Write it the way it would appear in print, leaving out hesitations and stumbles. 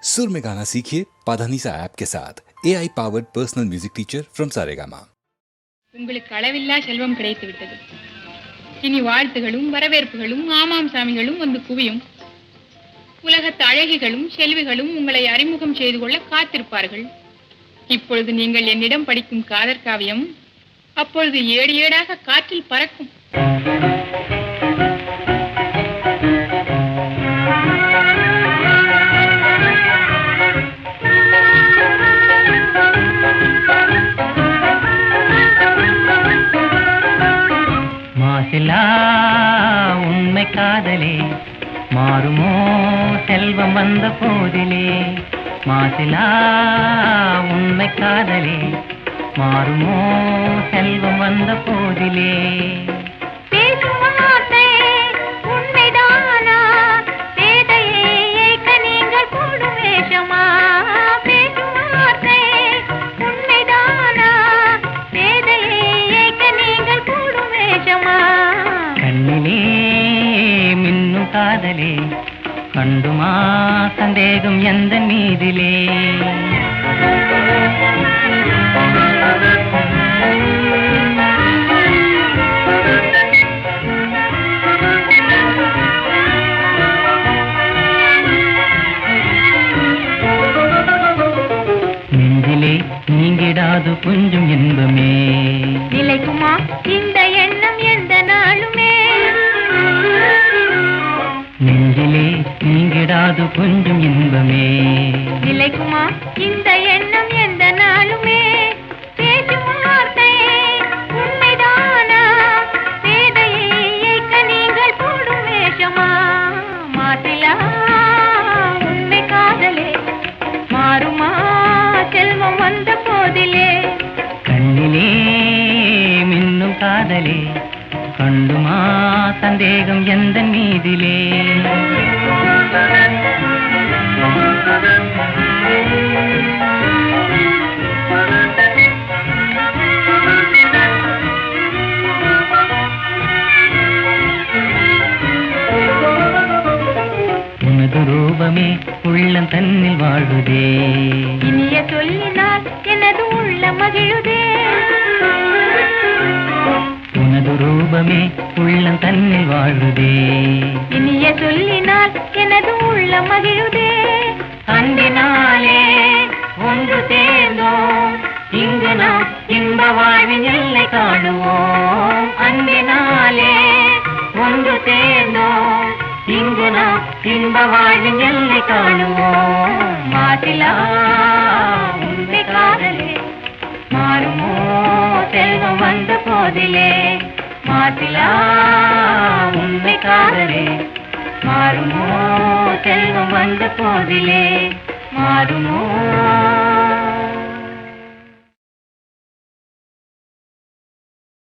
सुर में गाना सीखिए पाधानीसा ऐप के साथ AI powered personal music teacher from Saregama. உங்களுக்கு அளவில்லா செல்வம் கிடைத்து விட்டது. இனி வாழ்த்துகளும் வரவேற்புகளும் ஆமாம் சாமிகளும் வந்து குவியும். உலகத்து அழகிகளும் செல்விகளும் உங்களை அறிமுகம் செய்து கொள்ள காத்திருப்பார்கள். இப்பொழுது நீங்கள் என்னிடம் படிக்கும் காதற் காவியம் அப்பொழுது ஏடு ஏடாக காற்றில் பறக்கும். மாசிலா உண்மை காதலே மாறுமோ செல்வம் வந்த போதிலே. மாசிலா உண்மை காதலே மாறுமோ செல்வம் வந்த போதிலே. காதலே கண்டுமா சந்தேகம் எந்த மீதிலே. நெஞ்சிலே நீங்கிடாது கொஞ்சம் இன்பமே. நிலைக்குமா இந்த எண்ணம் எந்த நாளுமே. நெஞ்சிலே நீங்கிடாது கொஞ்சம் இன்பமே. நிலைக்குமா இந்த எண்ணம் எந்த நாளுமே. பேசும் வார்த்தை உண்மைதானா வேதையை ஏற்க நீங்கள் போடும் வேஷமா. மாசிலா உண்மை காதலே மாறுமா செல்வம் வந்த போதிலே. கண்ணிலே மின்னும் காதலே கண்டுமா சந்தேகம் எந்த மீதிலே. உனது ரூபமே உள்ளம் தன்னில் வாழுதே. இனிய சொல்லினால் எனது உள்ள மகிழுதே. உனது ரூபமே உள்ளம் தன்னில் வாழுதே. இனிய சொல்லினால் எனது உள்ள மகிழுதே. அன்பினாலே ஒன்று சேர்ந்தோம் இங்கு நாம் இன்ப வாழ்வின் எல்லை காணுவோம். அன்பினாலே ஒன்று சேர்ந்தோம் இங்கு நாம் இன்ப வாழ்வின் எல்லை காணுவோம். மாசிலா உண்மை காதலே மாறுமோ செல்வம் வந்த போதிலே. மாசிலா உண்மை காதலே மாறுமோ செல்வம் வந்த போதிலே. மாறுமோ